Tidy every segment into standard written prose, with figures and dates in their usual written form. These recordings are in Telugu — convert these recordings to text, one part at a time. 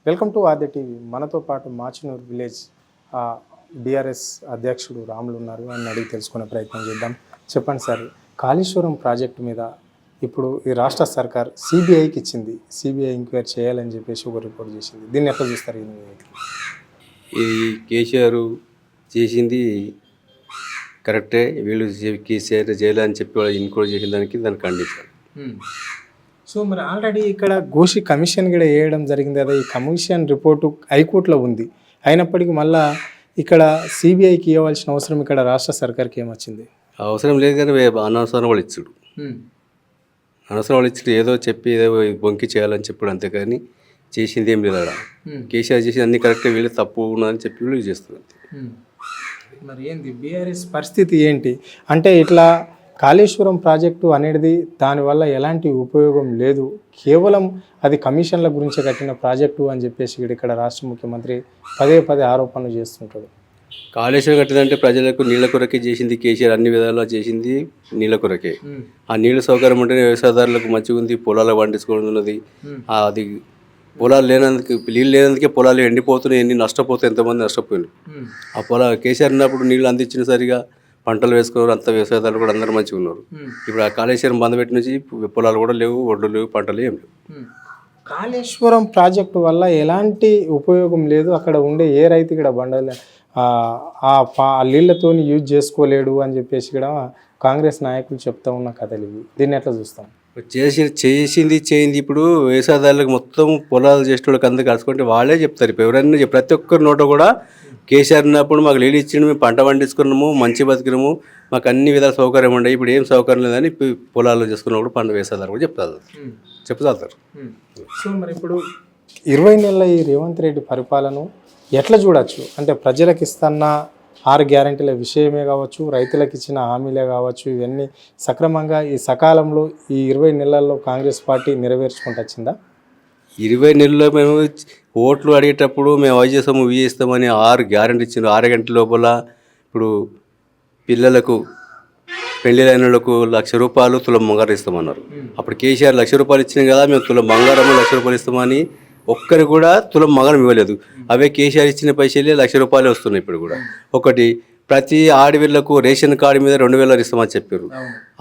Welcome to Aadya TV. మనతో పాటు మాచినూరు విలేజ్ బీఆర్ఎస్ అధ్యక్షుడు రాములు ఉన్నారు. ఆయన అడిగి తెలుసుకునే ప్రయత్నం చేద్దాం. చెప్పండి సార్, కాళేశ్వరం ప్రాజెక్టు మీద ఇప్పుడు ఈ రాష్ట్ర సర్కార్ సిబిఐకి ఇచ్చింది. సిబిఐ ఎంక్వైరీ చేయాలని చెప్పేసి ఒక రిపోర్ట్ చేసింది. దీన్ని ఎట్లా చూస్తారు? ఈ కేసీఆర్ చేసింది కరెక్టే, వీళ్ళు కేసీఆర్ చేయాలని చెప్పి వాళ్ళు ఎంక్వైరీ చేసిన దాన్ని ఖండించారు. సో మరి ఆల్రెడీ ఇక్కడ గోషి కమిషన్ కూడా వేయడం జరిగింది కదా. ఈ కమిషన్ రిపోర్టు హైకోర్టులో ఉంది. అయినప్పటికీ మళ్ళీ ఇక్కడ సిబిఐకి ఇవ్వాల్సిన అవసరం ఇక్కడ రాష్ట్ర సర్కార్కి ఏమొచ్చింది? అవసరం లేదు కానీ అనవసరం వాళ్ళు ఇచ్చాడు. అనవసరం వాళ్ళు ఇచ్చాడు, ఏదో చెప్పి ఏదో బొంకి చేయాలని చెప్పాడు అంతేకాని చేసింది ఏం లేదు. అక్కడ కేసీఆర్ చేసింది అన్ని కరెక్టే, వీళ్ళు తప్పు ఉన్నదని చెప్పి వీళ్ళు చేస్తున్నారు. మరి ఏంది బీఆర్ఎస్ పరిస్థితి ఏంటి అంటే, ఇట్లా కాళేశ్వరం ప్రాజెక్టు అనేది దానివల్ల ఎలాంటి ఉపయోగం లేదు, కేవలం అది కమిషన్ల గురించి కట్టిన ప్రాజెక్టు అని చెప్పేసి ఇక్కడ రాష్ట్ర ముఖ్యమంత్రి పదే ఆరోపణలు చేస్తుంటాడు. కాళేశ్వరం కట్టిందంటే ప్రజలకు నీళ్ళ కొరకే చేసింది కేసీఆర్, అన్ని విధాలా చేసింది నీళ్ళ కొరకే. ఆ నీళ్ళ సౌకర్యం ఉంటేనే వ్యవసాయదారులకు మంచిగా ఉంది, పొలాలు పండించుకున్నది. అది పొలాలు లేనందుకు, నీళ్ళు లేనందుకే పొలాలు ఎండిపోతున్నాయి, ఎన్ని నష్టపోతాయి, ఎంతమంది నష్టపోయినారు. ఆ కేసీఆర్ ఉన్నప్పుడు నీళ్ళు అందించిన సరిగా పంటలు వేసుకోరు, అంత వ్యవసాయదారులు కూడా అందరూ మంచిగా ఉన్నారు. ఇప్పుడు ఆ కాళేశ్వరం బంద్ పెట్టి నుంచి పొలాలు కూడా లేవు, ఒడ్లు లేవు, పంటలు ఏం లేవు. కాళేశ్వరం ప్రాజెక్టు వల్ల ఎలాంటి ఉపయోగం లేదు. అక్కడ ఉండే ఏ రైతు ఇక్కడ బండలు ఆ నీళ్లతో యూజ్ చేసుకోలేడు అని చెప్పేసి ఇక్కడ కాంగ్రెస్ నాయకులు చెప్తా ఉన్న కథలు ఇవి. దీన్ని ఎట్లా చూస్తాం? చేయింది ఇప్పుడు వ్యవసాయదారులకు మొత్తం పొలాలు చేసే వాళ్ళకి అందరు కలుసుకుంటే వాళ్ళే చెప్తారు. ఇప్పుడు ఎవరైనా ప్రతి ఒక్కరి నోట కూడా కేసీఆర్ ఉన్నప్పుడు మాకు నీళ్ళు ఇచ్చిండు, మేము పంట పండించుకున్నాము, మంచి బతికినాము, మాకు అన్ని విధాల సౌకర్యం ఉండే, ఇప్పుడు ఏం సౌకర్యం లేదని పొలాలు చేసుకున్నప్పుడు పంట వ్యవసాయదారు కూడా చెప్తారు. సో మరి ఇప్పుడు 20 నెలల ఈ రేవంత్ రెడ్డి పరిపాలన ఎట్లా చూడొచ్చు అంటే, ప్రజలకు ఇస్తున్న 6 గ్యారెంటీల విషయమే కావచ్చు, రైతులకు ఇచ్చిన హామీలే కావచ్చు, ఇవన్నీ సక్రమంగా ఈ సకాలంలో ఈ 20 నెలల్లో కాంగ్రెస్ పార్టీ నెరవేర్చుకుంటూ వచ్చిందా? 20 నెలల్లో మేము ఓట్లు అడిగేటప్పుడు మేము అవి చేస్తాము ఇవి చేస్తామని 6 గ్యారెంటీ ఇచ్చిండు. 6 గంటల లోపల ఇప్పుడు పిల్లలకు పెళ్ళిళ్ళైన వాళ్ళకు ₹1,00,000 తులం బంగారం ఇస్తామన్నారు. అప్పుడు కేసీఆర్ ₹1,00,000 ఇచ్చినాం కదా, మేము తులం బంగారము ₹1,00,000 ఇస్తామని ఒక్కరు కూడా తులం బంగారం ఇవ్వలేదు. అవే కేసీఆర్ ఇచ్చిన పైసలే ₹1,00,000 వస్తున్నాయి. ఇప్పుడు కూడా ఒకటి, ప్రతి ఆడవిళ్లకు రేషన్ కార్డు మీద 2,000 ఇస్తామని చెప్పారు.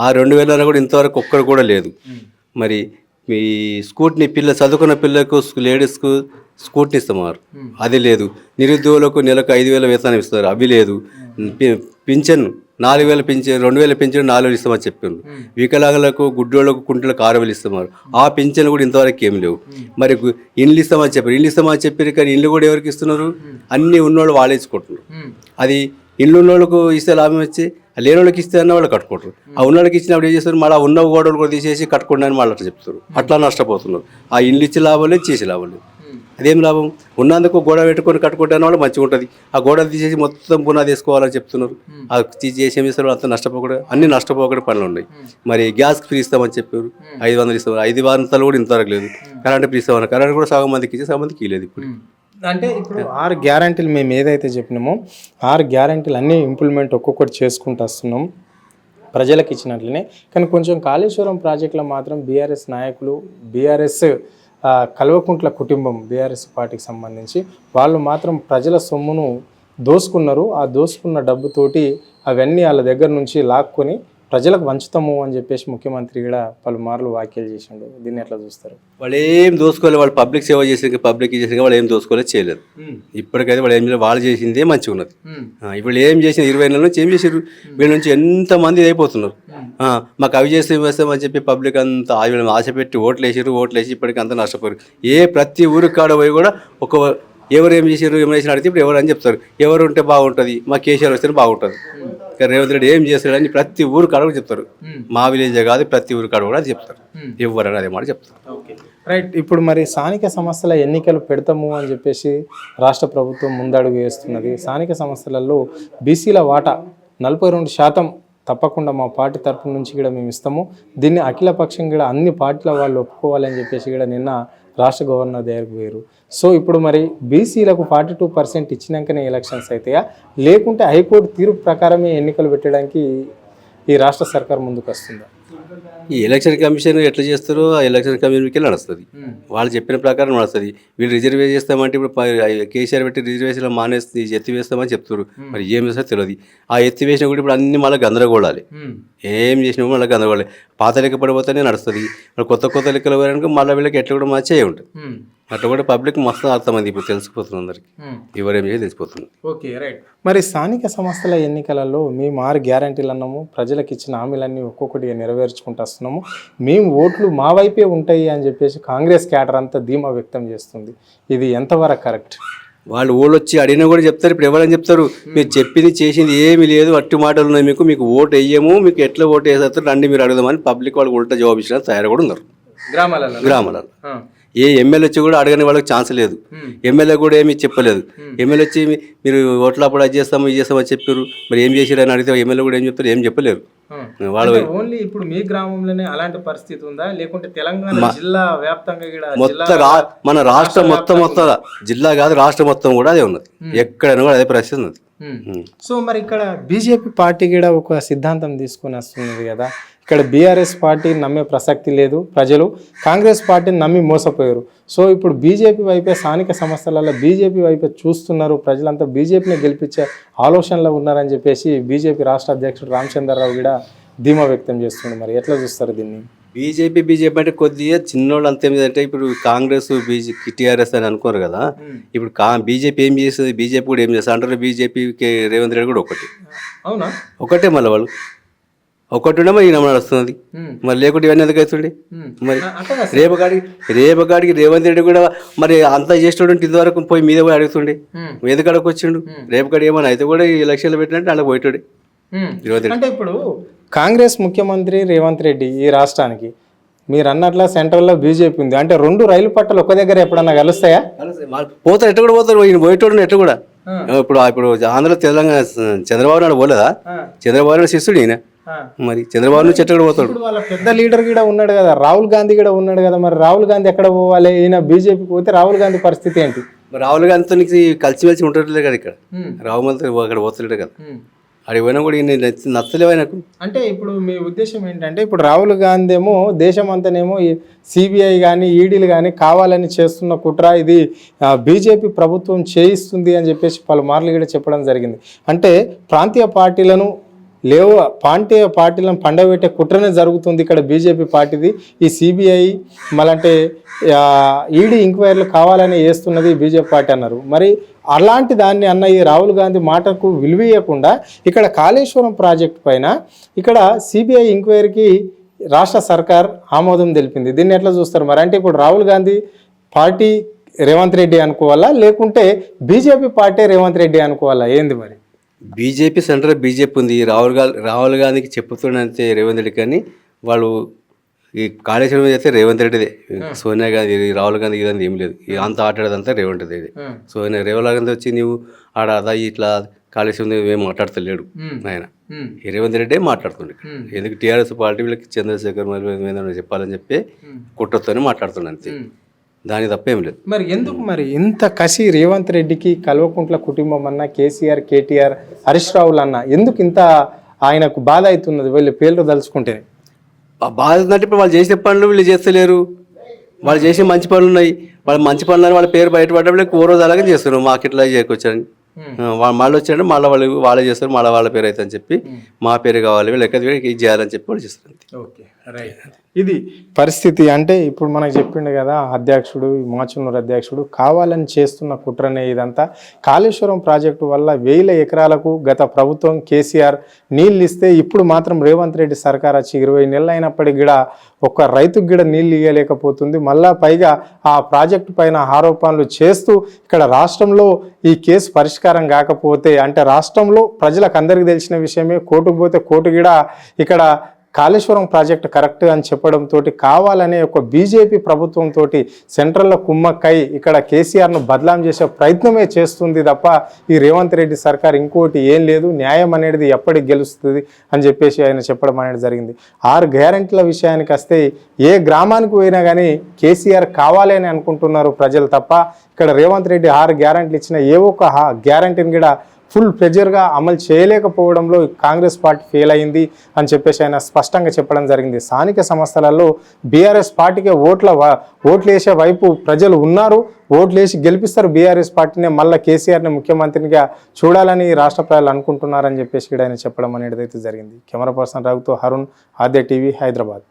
ఆ 2,000 కూడా ఇంతవరకు ఒక్కరు కూడా లేదు. మరి మీ స్కూటీని చదువుకున్న పిల్లలకు లేడీస్కు స్కూటీని ఇస్తున్నారు, అది లేదు. నిరుద్యోగులకు నెలకు 5,000 వేతనం ఇస్తున్నారు, అవి లేదు. పింఛన్ 4,000 పింఛన్, 2,000 పింఛన్ 4,000 ఇస్తామని చెప్పారు. వికలాంగులకు, గుడ్డోళ్లకు, కుంటలకు 6,000 ఇస్తున్నారు. ఆ పింఛన్లు కూడా ఇంతవరకు ఏం లేవు. మరి ఇండ్లు ఇస్తామని చెప్పారు. కానీ ఇండ్లు కూడా ఎవరికి ఇస్తున్నారు? అన్ని ఉన్నోళ్ళు వాళ్ళే ఇచ్చుకుంటున్నారు. అది ఇల్లు ఉన్నోళ్ళకు ఇస్తే లాభం వచ్చి, లేని వాళ్ళకి ఇస్తే అన్న వాళ్ళు కట్టుకుంటారు. ఆ ఉన్నోళ్ళకి ఇచ్చినప్పుడు ఏం చేస్తారు? మళ్ళీ ఉన్న గోడలు కూడా తీసేసి కట్టుకోండి అని వాళ్ళు అట్లా చెప్తారు. అట్లా నష్టపోతున్నారు. ఆ ఇండ్లు ఇచ్చే లాభం లేదు, చేసే లాభం లేదు. అదేం లాభం? ఉన్నందుకు గోడ పెట్టుకొని కట్టుకుంటే వాళ్ళు మంచిగా ఉంటుంది. ఆ గోడలు తీసేసి మొత్తం పునాది వేసుకోవాలని చెప్తున్నారు. ఆ తీసేసి ఏం చేస్తారు? అంత నష్టపోకూడదు, అన్ని నష్టపోకూడదు పనులు ఉన్నాయి. మరి గ్యాస్ ఫ్రీ ఇస్తామని చెప్పారు, 500 ఇస్తామని. 500 కూడా ఇంతవరకు లేదు. కరెంట్ ఫ్రీ ఇస్తామని, కరెంట్ కూడా సగం మందికి ఇచ్చి సగం మందికి ఇవ్వలేదు. ఇప్పుడు అంటే ఇప్పుడు 6 గ్యారెంటీలు మేము ఏదైతే చెప్పినామో 6 గ్యారెంటీలు అన్నీ ఇంప్లిమెంట్ ఒక్కొక్కటి చేసుకుంటూ వస్తున్నాం ప్రజలకు ఇచ్చినట్లనే. కానీ కొంచెం కాళేశ్వరం ప్రాజెక్టులో మాత్రం బీఆర్ఎస్ నాయకులు, బీఆర్ఎస్ కల్వకుంట్ల కుటుంబం, బీఆర్ఎస్ పార్టీకి సంబంధించి వాళ్ళు మాత్రం ప్రజల సొమ్మును దోసుకున్నారు. ఆ దోసుకున్న డబ్బుతోటి అవన్నీ వాళ్ళ దగ్గర నుంచి లాక్కొని ప్రజలకు వంచుతాము అని చెప్పేసి ముఖ్యమంత్రి కూడా పలుమార్లు వ్యాఖ్యలు చేసిండు. దీన్ని ఎట్లా చూస్తారు? వాళ్ళు ఏం దోసుకోలేదు. వాళ్ళు పబ్లిక్ సేవ చేసిన, పబ్లిక్ చేసిన వాళ్ళు ఏం దోసుకోలేదు, చేయలేదు. ఇప్పటికైతే వాళ్ళు ఏం వాళ్ళు చేసిందే మంచిగా ఉన్నది. ఇప్పుడు ఏం చేసిన 20 నెలల నుంచి ఏం చేసారు? వీళ్ళ నుంచి ఎంతమంది అయిపోతున్నారు. మాకు అవి వేస్తామని చెప్పి పబ్లిక్ అంతా ఆశ పెట్టి ఓట్లు వేసి ఇప్పటికీ అంతా నష్టపోయారు. ప్రతి ఊరికి కాడ పోయి కూడా ఎవరు ఏం చేసారు, ఏమైనా చేసిన అడిగితే ఇప్పుడు ఎవరు అని చెప్తారు. ఎవరు ఉంటే బాగుంటుంది, మా కేసీఆర్ వస్తేనే బాగుంటుంది. రేవంత్ రెడ్డి ఏం చేస్తాడని ప్రతి ఊరు కాడ కూడా చెప్తారు. మా విలేజే కాదు, ప్రతి ఊరు కాడ కూడా చెప్తారు. ఎవరైనా అదే మాట చెప్తారు. రైట్. ఇప్పుడు మరి స్థానిక సంస్థల ఎన్నికలు పెడతాము అని చెప్పేసి రాష్ట్ర ప్రభుత్వం ముందడుగు వేస్తున్నది. స్థానిక సంస్థలలో బీసీల వాటా 42% తప్పకుండా మా పార్టీ తరఫు నుంచి కూడా మేము ఇస్తాము. దీన్ని అఖిలపక్షం కూడా అన్ని పార్టీల వాళ్ళు ఒప్పుకోవాలని చెప్పేసి కూడా నిన్న రాష్ట్ర గవర్నర్ దగ్గరకు పోయారు. సో ఇప్పుడు మరి బీసీలకు 42% ఇచ్చినాకనే ఎలక్షన్స్ అవుతాయా, లేకుంటే హైకోర్టు తీర్పు ప్రకారమే ఎన్నికలు పెట్టడానికి ఈ రాష్ట్ర సర్కార్ ముందుకు వస్తుందా? ఈ ఎలక్షన్ కమిషన్ ఎట్లా చేస్తారో ఆ ఎలక్షన్ కమిషన్కి నడుస్తుంది. వాళ్ళు చెప్పిన ప్రకారం నడుస్తుంది. వీళ్ళు రిజర్వేషన్ చేస్తామంటే ఇప్పుడు కేసీఆర్ పెట్టి రిజర్వేషన్ మానేసి ఎత్తివేస్తామని చెప్తారు. మరి ఏం చేస్తారో తెలియదు. ఆ ఎత్తివేసిన కూడా ఇప్పుడు అన్ని మళ్ళీ గందరగోళాలి. ఏం చేసినా మళ్ళీ గందరగోళాలి. పాత లెక్క పడిపోతేనే నడుస్తుంది. మరి కొత్త లెక్కలు పోయాక మళ్ళీ వీళ్ళకి ఎట్లా కూడా మంచిగా ఉంటుంది. అట్లా కూడా పబ్లిక్ మస్తు అర్థమైంది. ఇప్పుడు తెలిసిపోతుంది అందరికి, ఎవరేం చేసి తెలిసిపోతుంది. Okay, right. మరి స్థానిక సంస్థల ఎన్నికలలో మేము 6 గ్యారంటీలు అన్నాము, ప్రజలకు ఇచ్చిన హామీలన్నీ ఒక్కొక్కటిగా నెరవేర్చుకుంటూ వస్తున్నాము, మేము ఓట్లు మా వైపే ఉంటాయి అని చెప్పేసి కాంగ్రెస్ క్యాడర్ అంతా ధీమా వ్యక్తం చేస్తుంది. ఇది ఎంతవరకు కరెక్ట్? వాళ్ళు ఊళ్ళు వచ్చి అడిగినా కూడా చెప్తారు. ఇప్పుడు ఎవరని చెప్తారు? మీరు చెప్పింది చేసింది ఏమీ లేదు, అట్టి మాటలు ఉన్నాయి, మీకు ఓటు వేయము, మీకు ఎట్లా ఓటు వేసేస్తారు రండి మీరు అడుగుదామని పబ్లిక్ వాళ్ళకి ఉల్టా జవాబు ఇచ్చిన తయారు కూడా ఉన్నారు గ్రామాలలో. ఏ ఎమ్మెల్యే వచ్చి కూడా అడగని వాళ్ళకి ఛాన్స్ లేదు. ఎమ్మెల్యే కూడా ఏమీ చెప్పలేదు. ఎమ్మెల్యే వచ్చి మీరు ఓట్లప్పుడు అది చేస్తాము ఇది చేస్తామని చెప్పారు, మరి ఏం చేశారు అని అడిగితే ఎమ్మెల్యే కూడా ఏం చెప్తారు? ఏం చెప్పలేరు. వాళ్ళు ఓన్లీ ఇప్పుడు మీ గ్రామంలోనే అలాంటి పరిస్థితి ఉందా, లేకుంటే తెలంగాణ జిల్లా వ్యాప్తంగా మొత్తం మన రాష్ట్రం మొత్తం జిల్లా కాదు రాష్ట్రం మొత్తం కూడా అదే ఉన్నది. ఎక్కడైనా కూడా అదే పరిస్థితి ఉన్నది. సో మరి ఇక్కడ బీజేపీ పార్టీ కూడా ఒక సిద్ధాంతం తీసుకుని వస్తున్నది కదా. ఇక్కడ బీఆర్ఎస్ పార్టీ నమ్మే ప్రసక్తి లేదు, ప్రజలు కాంగ్రెస్ పార్టీని నమ్మి మోసపోయారు. సో ఇప్పుడు బీజేపీ వైపే, స్థానిక సంస్థలలో బీజేపీ వైపే చూస్తున్నారు, ప్రజలంతా బీజేపీని గెలిపించే ఆలోచనలో ఉన్నారని చెప్పేసి బీజేపీ రాష్ట్ర అధ్యక్షుడు రామచంద్రరావు కూడా ధీమా వ్యక్తం చేస్తున్నారు. మరి ఎట్లా చూస్తారు దీన్ని? బీజేపీ అంటే కొద్దిగా చిన్నోళ్ళు అంతే అంటే ఇప్పుడు కాంగ్రెస్ టీఆర్ఎస్ అని అనుకోరు కదా. ఇప్పుడు బీజేపీ ఏం చేస్తుంది, బీజేపీ కూడా ఏం చేస్తుంది అంటారు. బీజేపీకి రేవంత్ రెడ్డి కూడా ఒకటే మళ్ళీ వాళ్ళు ఒకటి ఉండే మరి ఈయన నడుస్తున్నది. మరి లేకుంటే ఇవన్నీ ఎందుకు అవుతుండే? మరి రేపకాడికి రేవంత్ రెడ్డి కూడా మరి అంతా చేసినటువంటి ఇదివరకు పోయి మీద పోయి అడుగుతుండే, ఎందుకు అడగొచ్చిండు? రేపకాడి ఏమన్నా అయితే కూడా ఈ ఎలక్షన్లు పెట్టినట్టు అలా పోయేటోడే. అంటే ఇప్పుడు కాంగ్రెస్ ముఖ్యమంత్రి రేవంత్ రెడ్డి ఈ రాష్ట్రానికి, మీరు అన్నట్ల సెంట్రల్లో బీజేపీ ఉంది అంటే 2 రైలు పట్టాలు ఒక దగ్గర ఎప్పుడన్నా కలుస్తాయా? పోతారు, ఎట్లా కూడా పోతారు. ఈయన పోయేటోడు ఎట్లా కూడా. ఇప్పుడు ఆంధ్రలో తెలంగాణ చంద్రబాబు నాయుడు పోలేదా? చంద్రబాబు నాయుడు శిష్యుడు ఈయన. మరి చంద్రబాబు నుంచి ఎట్లా కూడా పోతాడు. వాళ్ళ పెద్ద లీడర్ కూడా ఉన్నాడు కదా, రాహుల్ గాంధీ కూడా ఉన్నాడు కదా. మరి రాహుల్ గాంధీ ఎక్కడ పోవాలి? ఈయన బీజేపీకి పోతే రాహుల్ గాంధీ పరిస్థితి ఏంటి? రాహుల్ గాంధీతో నీకు కలిసిమెలిసి ఉండట్లేదు కదా. ఇక్కడ రాహుల్ అక్కడ పోతలేడు కదా. అడిగి పోయినా కూడా ఈయన నచ్చలేవు ఆయనకు. అంటే ఇప్పుడు మీ ఉద్దేశం ఏంటంటే, ఇప్పుడు రాహుల్ గాంధీ ఏమో దేశం అంతానేమో సిబిఐ కానీ ఈడీలు కానీ కావాలని చేస్తున్న కుట్ర, ఇది బీజేపీ ప్రభుత్వం చేయిస్తుంది అని చెప్పేసి పలుమార్లు కూడా చెప్పడం జరిగింది. అంటే ప్రాంతీయ పార్టీలను పండబెట్టే కుట్రనే జరుగుతుంది ఇక్కడ బీజేపీ పార్టీది. ఈ సిబిఐ మళ్ళంటే ఈడీ ఎంక్వైరీలు కావాలని వేస్తున్నది బీజేపీ పార్టీ అన్నారు. మరి అలాంటి దాన్ని అన్న ఈ రాహుల్ గాంధీ మాటకు విలువీయకుండా ఇక్కడ కాళేశ్వరం ప్రాజెక్టు పైన ఇక్కడ సిబిఐ ఎంక్వైరీకి రాష్ట్ర సర్కార్ ఆమోదం తెలిపింది. దీన్ని ఎట్లా చూస్తారు మరి? అంటే ఇప్పుడు రాహుల్ గాంధీ పార్టీ రేవంత్ రెడ్డి అనుకోవాలా, లేకుంటే బీజేపీ పార్టీ రేవంత్ రెడ్డి అనుకోవాలా, ఏంది మరి? బీజేపీ సెంటర్ బీజేపీ ఉంది. రాహుల్ గాంధీకి చెప్పుతున్నంతే రేవంత్ రెడ్డి, కానీ వాళ్ళు ఈ కాళేశ్వరం చేస్తే రేవంత్ రెడ్డిదే. సోనియా గాంధీ రాహుల్ గాంధీ ఇదంతా ఏం లేదు. అంత ఆటాడేదంతా రేవంత్ రెడ్డి. రేవంత్ గాంధీ వచ్చి నువ్వు ఆడ అదా ఇట్లా కాళేశ్వరం ఏం మాట్లాడతలేడు ఆయన. ఈ రేవంత్ రెడ్డి మాట్లాడుతుండే. ఎందుకు టీఆర్ఎస్ పార్టీ వీళ్ళకి చంద్రశేఖర్ మరి చెప్పాలని చెప్పి కుట్రతోనే మాట్లాడుతుండే అంతే, దాని తప్పేం లేదు. మరి ఎందుకు మరి ఇంత కసి రేవంత్ రెడ్డికి? కల్వకుంట్ల కుటుంబం అన్న, కేసీఆర్, కేటీఆర్, హరీష్ రావులు అన్న, ఎందుకు ఇంత ఆయనకు బాధ అవుతున్నది వీళ్ళు పేర్లు తలుచుకుంటే? బాధ ఉందంటే ఇప్పుడు వాళ్ళు చేసే పనులు వీళ్ళు చేస్తలేరు. వాళ్ళు చేసే మంచి పనులు ఉన్నాయి. వాళ్ళ మంచి పనులని వాళ్ళ పేరు బయటపడ్డప్పుడు ఓ రోజు అలాగే చేస్తున్నారు. మాకు ఇట్లా చేరుకొచ్చారని మళ్ళీ వచ్చారంటే మళ్ళీ వాళ్ళే చేస్తారు, మళ్ళీ వాళ్ళ పేరు అయితే అని చెప్పి మా పేరు కావాలి వీళ్ళు ఎక్కడ ఇది చేయాలని చెప్పి వాళ్ళు చేస్తారు. Okay, right. ఇది పరిస్థితి. అంటే ఇప్పుడు మనకు చెప్పిండు కదా అధ్యక్షుడు, మాచున్నూరు అధ్యక్షుడు, కావాలని చేస్తున్న కుట్రనే ఇదంతా. కాళేశ్వరం ప్రాజెక్టు వల్ల 1000 ఎకరాలకు గత ప్రభుత్వం కేసీఆర్ నీళ్ళు ఇస్తే, ఇప్పుడు మాత్రం రేవంత్ రెడ్డి సర్కార్ వచ్చి 20 నెలలు అయినప్పటికీ కూడా ఒక్క రైతుకు కూడా నీళ్ళు ఇవ్వలేకపోతుంది. మళ్ళా పైగా ఆ ప్రాజెక్టు పైన ఆరోపణలు చేస్తూ ఇక్కడ రాష్ట్రంలో ఈ కేసు పరిష్కారం కాకపోతే, అంటే రాష్ట్రంలో ప్రజలకు అందరికీ తెలిసిన విషయమే, కోర్టుకు పోతే కోర్టు కూడా ఇక్కడ కాళేశ్వరం ప్రాజెక్టు కరెక్ట్ అని చెప్పడంతో కావాలనే ఒక బీజేపీ ప్రభుత్వంతో సెంట్రల్లో కుమ్మక్కై ఇక్కడ కేసీఆర్ను బదలాం చేసే ప్రయత్నమే చేస్తుంది తప్ప ఈ రేవంత్ రెడ్డి సర్కార్ ఇంకోటి ఏం లేదు. న్యాయం అనేది ఎప్పటికి గెలుస్తుంది అని చెప్పేసి ఆయన చెప్పడం అనేది జరిగింది. 6 గ్యారెంటీల విషయానికి వస్తే ఏ గ్రామానికి పోయినా కానీ కేసీఆర్ కావాలి అని అనుకుంటున్నారు ప్రజలు తప్ప ఇక్కడ రేవంత్ రెడ్డి 6 గ్యారెంటీలు ఇచ్చిన ఏ ఒక్క గ్యారెంటీని కూడా ఫుల్ ప్రెజర్గా అమలు చేయలేకపోవడంలో కాంగ్రెస్ పార్టీ ఫెయిల్ అయింది అని చెప్పేసి ఆయన స్పష్టంగా చెప్పడం జరిగింది. స్థానిక సంస్థలలో బీఆర్ఎస్ పార్టీకే ఓట్లు వేసే వైపు ప్రజలు ఉన్నారు, ఓట్లు వేసి గెలిపిస్తారు బీఆర్ఎస్ పార్టీనే, మళ్ళీ కేసీఆర్ని ముఖ్యమంత్రిగా చూడాలని రాష్ట్ర ప్రజలు అనుకుంటున్నారని చెప్పేసి ఆయన చెప్పడం అనేది అయితే జరిగింది. కెమెరా పర్సన్ రఘుతో హరుణ్, ఆద్య టీవీ, హైదరాబాద్.